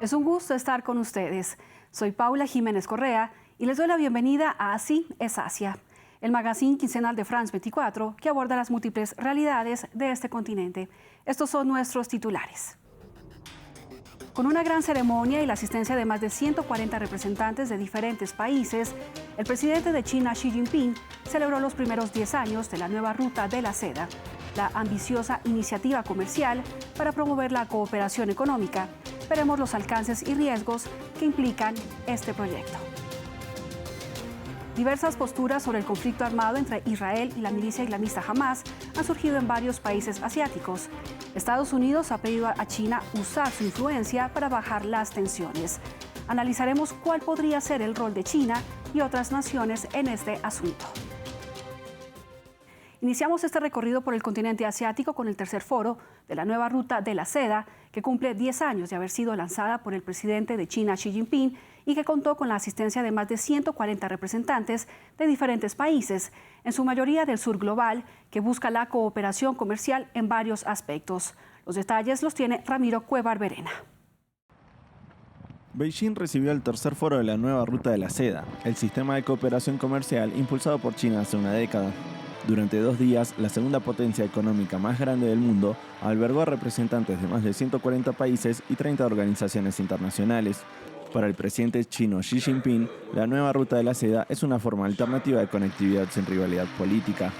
Es un gusto estar con ustedes. Soy Paula Jiménez Correa y les doy la bienvenida a Así es Asia, el magazine quincenal de France 24 que aborda las múltiples realidades de este continente. Estos son nuestros titulares. Con una gran ceremonia y la asistencia de más de 140 representantes de diferentes países, el presidente de China, Xi Jinping, celebró los primeros 10 años de la nueva Ruta de la Seda, la ambiciosa iniciativa comercial para promover la cooperación económica. Veremos los alcances y riesgos que implican este proyecto. Diversas posturas sobre el conflicto armado entre Israel y la milicia islamista Hamas han surgido en varios países asiáticos. Estados Unidos ha pedido a China usar su influencia para bajar las tensiones. Analizaremos cuál podría ser el rol de China y otras naciones en este asunto. Iniciamos este recorrido por el continente asiático con el tercer foro de la nueva Ruta de la Seda, que cumple 10 años de haber sido lanzada por el presidente de China, Xi Jinping, y que contó con la asistencia de más de 140 representantes de diferentes países, en su mayoría del sur global, que busca la cooperación comercial en varios aspectos. Los detalles los tiene Ramiro Cuevar Verena. Beijing recibió el tercer foro de la nueva Ruta de la Seda, el sistema de cooperación comercial impulsado por China hace una década. Durante 2 días, la segunda potencia económica más grande del mundo albergó a representantes de más de 140 países y 30 organizaciones internacionales. Para el presidente chino Xi Jinping, la nueva Ruta de la Seda es una forma alternativa de conectividad sin rivalidad política.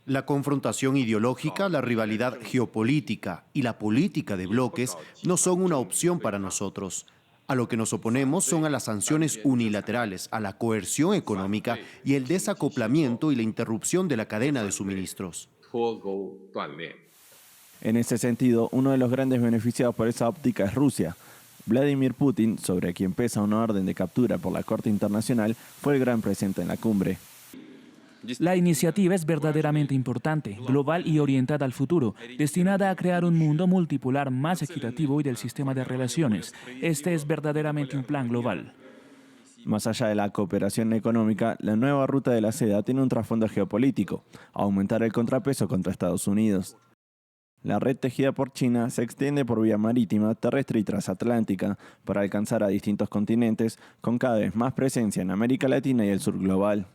La confrontación ideológica, la rivalidad geopolítica y la política de bloques no son una opción para nosotros. A lo que nos oponemos son a las sanciones unilaterales, a la coerción económica y el desacoplamiento y la interrupción de la cadena de suministros. En ese sentido, uno de los grandes beneficiados por esa óptica es Rusia. Vladimir Putin, sobre quien pesa una orden de captura por la Corte Internacional, fue el gran presente en la cumbre. La iniciativa es verdaderamente importante, global y orientada al futuro, destinada a crear un mundo multipolar más equitativo y del sistema de relaciones. Este es verdaderamente un plan global. Más allá de la cooperación económica, la nueva Ruta de la Seda tiene un trasfondo geopolítico: aumentar el contrapeso contra Estados Unidos. La red tejida por China se extiende por vía marítima, terrestre y transatlántica para alcanzar a distintos continentes, con cada vez más presencia en América Latina y el sur global.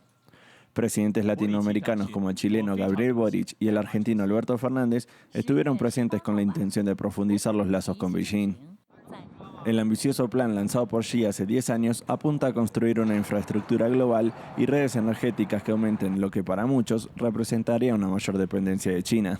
Presidentes latinoamericanos como el chileno Gabriel Boric y el argentino Alberto Fernández estuvieron presentes con la intención de profundizar los lazos con Beijing. El ambicioso plan lanzado por Xi hace 10 años apunta a construir una infraestructura global y redes energéticas que aumenten lo que para muchos representaría una mayor dependencia de China.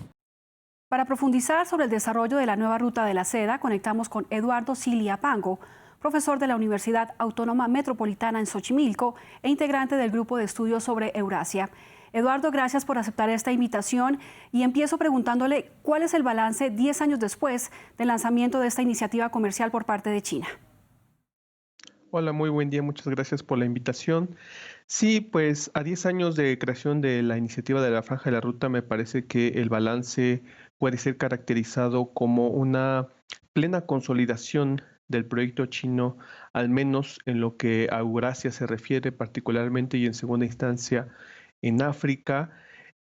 Para profundizar sobre el desarrollo de la nueva Ruta de la Seda, conectamos con Eduardo Cilia Pango, profesor de la Universidad Autónoma Metropolitana en Xochimilco e integrante del Grupo de Estudios sobre Eurasia. Eduardo, gracias por aceptar esta invitación y empiezo preguntándole cuál es el balance 10 años después del lanzamiento de esta iniciativa comercial por parte de China. Hola, muy buen día, muchas gracias por la invitación. Sí, pues a 10 años de creación de la iniciativa de la Franja de la Ruta, me parece que el balance puede ser caracterizado como una plena consolidación del proyecto chino, al menos en lo que a Eurasia se refiere particularmente y en segunda instancia en África.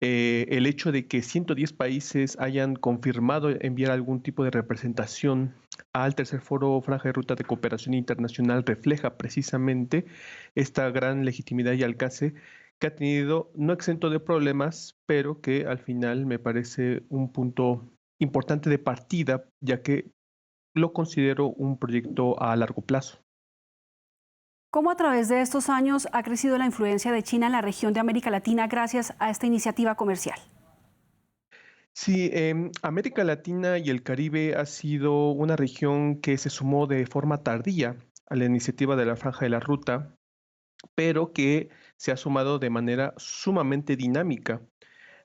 El hecho de que 110 países hayan confirmado enviar algún tipo de representación al tercer foro Franja de Ruta de Cooperación Internacional refleja precisamente esta gran legitimidad y alcance que ha tenido, no exento de problemas, pero que al final me parece un punto importante de partida, ya que lo considero un proyecto a largo plazo. ¿Cómo a través de estos años ha crecido la influencia de China en la región de América Latina gracias a esta iniciativa comercial? Sí, América Latina y el Caribe ha sido una región que se sumó de forma tardía a la iniciativa de la Franja de la Ruta, pero que se ha sumado de manera sumamente dinámica.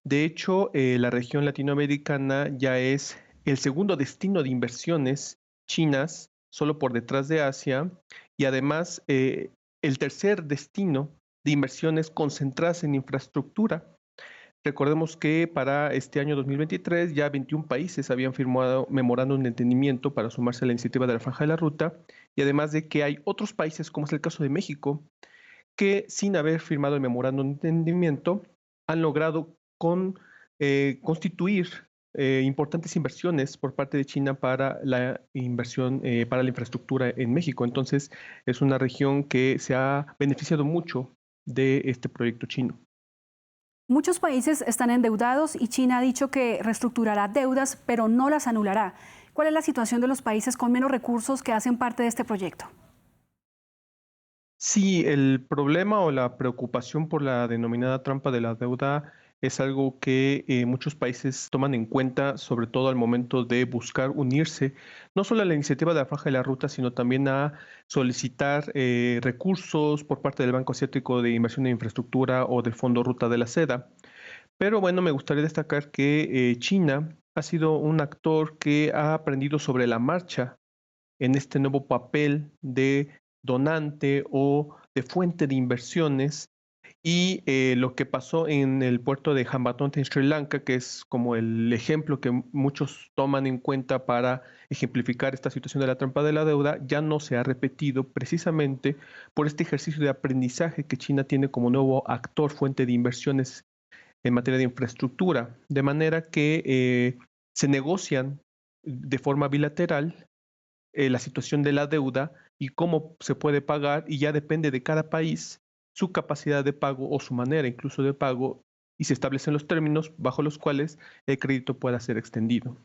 De hecho, la región latinoamericana ya es el segundo destino de inversiones chinas, solo por detrás de Asia, y además el tercer destino de inversiones concentradas en infraestructura. Recordemos que para este año 2023 ya 21 países habían firmado memorándum de entendimiento para sumarse a la iniciativa de la Franja de la Ruta, y además de que hay otros países, como es el caso de México, que sin haber firmado el memorándum de entendimiento han logrado constituir importantes inversiones por parte de China para la inversión, para la infraestructura en México. Entonces, es una región que se ha beneficiado mucho de este proyecto chino. Muchos países están endeudados y China ha dicho que reestructurará deudas, pero no las anulará. ¿Cuál es la situación de los países con menos recursos que hacen parte de este proyecto? Sí, el problema o la preocupación por la denominada trampa de la deuda es algo que muchos países toman en cuenta, sobre todo al momento de buscar unirse, no solo a la iniciativa de la Franja de la Ruta, sino también a solicitar recursos por parte del Banco Asiático de Inversión en Infraestructura o del Fondo Ruta de la Seda. Pero bueno, me gustaría destacar que China ha sido un actor que ha aprendido sobre la marcha en este nuevo papel de donante o de fuente de inversiones y lo que pasó en el puerto de Hambantota en Sri Lanka, que es como el ejemplo que muchos toman en cuenta para ejemplificar esta situación de la trampa de la deuda, ya no se ha repetido precisamente por este ejercicio de aprendizaje que China tiene como nuevo actor, fuente de inversiones en materia de infraestructura, de manera que se negocian de forma bilateral la situación de la deuda y cómo se puede pagar, y ya depende de cada país su capacidad de pago o su manera incluso de pago, y se establecen los términos bajo los cuales el crédito pueda ser extendido.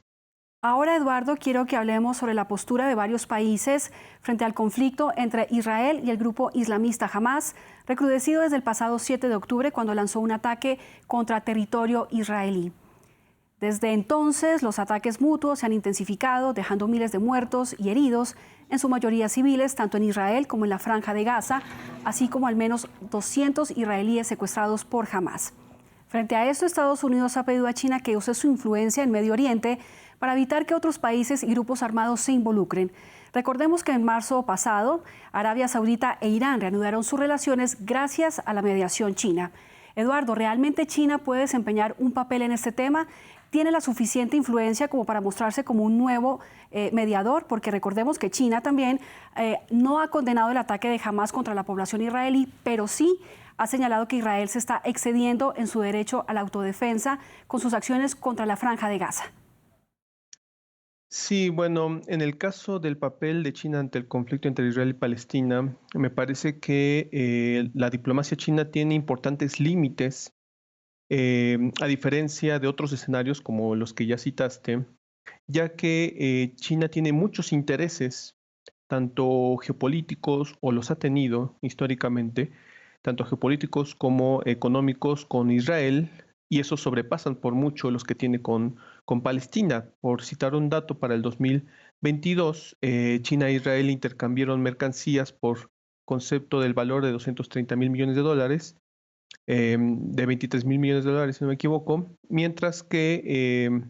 Ahora, Eduardo, quiero que hablemos sobre la postura de varios países frente al conflicto entre Israel y el grupo islamista Hamás, recrudecido desde el pasado 7 de octubre cuando lanzó un ataque contra territorio israelí. Desde entonces, los ataques mutuos se han intensificado, dejando miles de muertos y heridos, en su mayoría civiles, tanto en Israel como en la Franja de Gaza, así como al menos 200 israelíes secuestrados por Hamás. Frente a esto, Estados Unidos ha pedido a China que use su influencia en Medio Oriente para evitar que otros países y grupos armados se involucren. Recordemos que en marzo pasado, Arabia Saudita e Irán reanudaron sus relaciones gracias a la mediación china. Eduardo, ¿realmente China puede desempeñar un papel en este tema? ¿Tiene la suficiente influencia como para mostrarse como un nuevo mediador? Porque recordemos que China también no ha condenado el ataque de Hamás contra la población israelí, pero sí ha señalado que Israel se está excediendo en su derecho a la autodefensa con sus acciones contra la Franja de Gaza. Sí, bueno, en el caso del papel de China ante el conflicto entre Israel y Palestina, me parece que la diplomacia china tiene importantes límites, a diferencia de otros escenarios como los que ya citaste, ya que China tiene muchos intereses, tanto geopolíticos, o los ha tenido históricamente, tanto geopolíticos como económicos con Israel, y esos sobrepasan por mucho los que tiene con Palestina. Por citar un dato, para el 2022, China e Israel intercambiaron mercancías por concepto del valor de 230.000 millones de dólares, de 23.000 millones de dólares, si no me equivoco, mientras que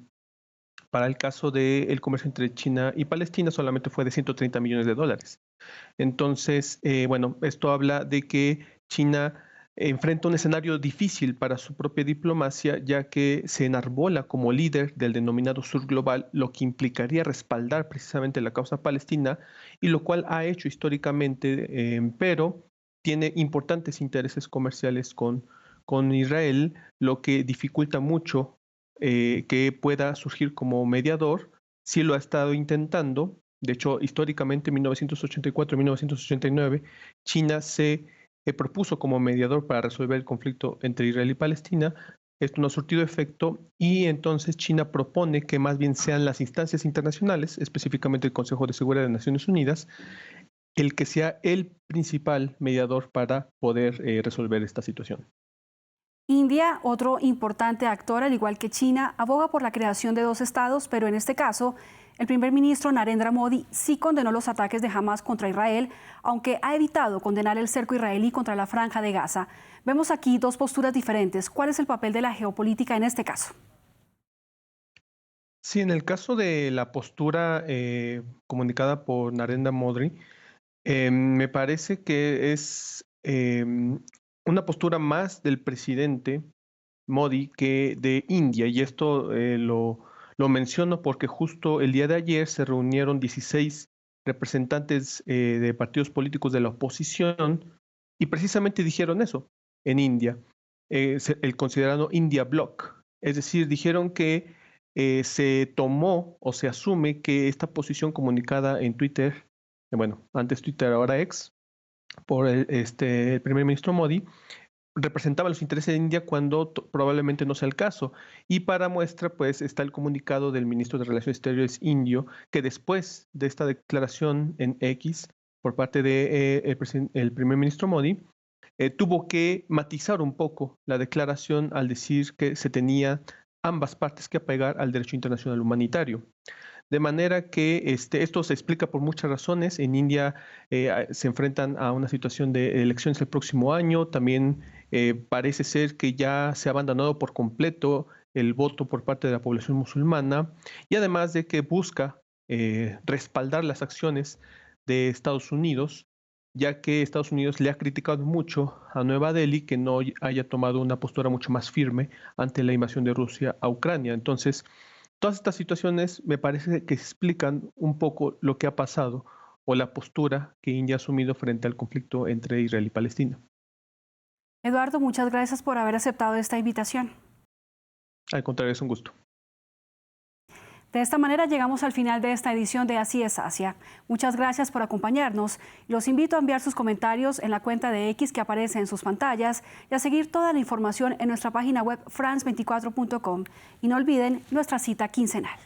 para el caso del comercio entre China y Palestina solamente fue de 130 millones de dólares. Entonces, bueno, esto habla de que China enfrenta un escenario difícil para su propia diplomacia, ya que se enarbola como líder del denominado sur global, lo que implicaría respaldar precisamente la causa palestina, y lo cual ha hecho históricamente, pero tiene importantes intereses comerciales con Israel, lo que dificulta mucho que pueda surgir como mediador. Sí lo ha estado intentando. De hecho, históricamente, en 1984 y 1989, China se propuso como mediador para resolver el conflicto entre Israel y Palestina. Esto no ha surtido efecto, y entonces China propone que más bien sean las instancias internacionales, específicamente el Consejo de Seguridad de Naciones Unidas, el que sea el principal mediador para poder resolver esta situación. India, otro importante actor, al igual que China, aboga por la creación de dos estados, pero en este caso, el primer ministro Narendra Modi sí condenó los ataques de Hamás contra Israel, aunque ha evitado condenar el cerco israelí contra la Franja de Gaza. Vemos aquí dos posturas diferentes. ¿Cuál es el papel de la geopolítica en este caso? Sí, en el caso de la postura comunicada por Narendra Modi, me parece que es una postura más del presidente Modi que de India, y esto lo menciono porque justo el día de ayer se reunieron 16 representantes de partidos políticos de la oposición, y precisamente dijeron eso en India, el considerado India Bloc. Es decir, dijeron que se tomó o se asume que esta posición comunicada en Twitter, bueno, antes Twitter, ahora X, por el primer ministro Modi, representaba los intereses de India cuando probablemente no sea el caso. Y para muestra, pues está el comunicado del ministro de Relaciones Exteriores indio, que después de esta declaración en X por parte de, el primer ministro Modi, tuvo que matizar un poco la declaración al decir que se tenía ambas partes que apegar al derecho internacional humanitario. De manera que esto se explica por muchas razones. En India se enfrentan a una situación de elecciones el próximo año. También parece ser que ya se ha abandonado por completo el voto por parte de la población musulmana. Y además de que busca respaldar las acciones de Estados Unidos, ya que Estados Unidos le ha criticado mucho a Nueva Delhi que no haya tomado una postura mucho más firme ante la invasión de Rusia a Ucrania. Entonces, todas estas situaciones me parece que explican un poco lo que ha pasado o la postura que India ha asumido frente al conflicto entre Israel y Palestina. Eduardo, muchas gracias por haber aceptado esta invitación. Al contrario, es un gusto. De esta manera llegamos al final de esta edición de Así es Asia. Muchas gracias por acompañarnos. Los invito a enviar sus comentarios en la cuenta de X que aparece en sus pantallas y a seguir toda la información en nuestra página web france24.com. Y no olviden nuestra cita quincenal.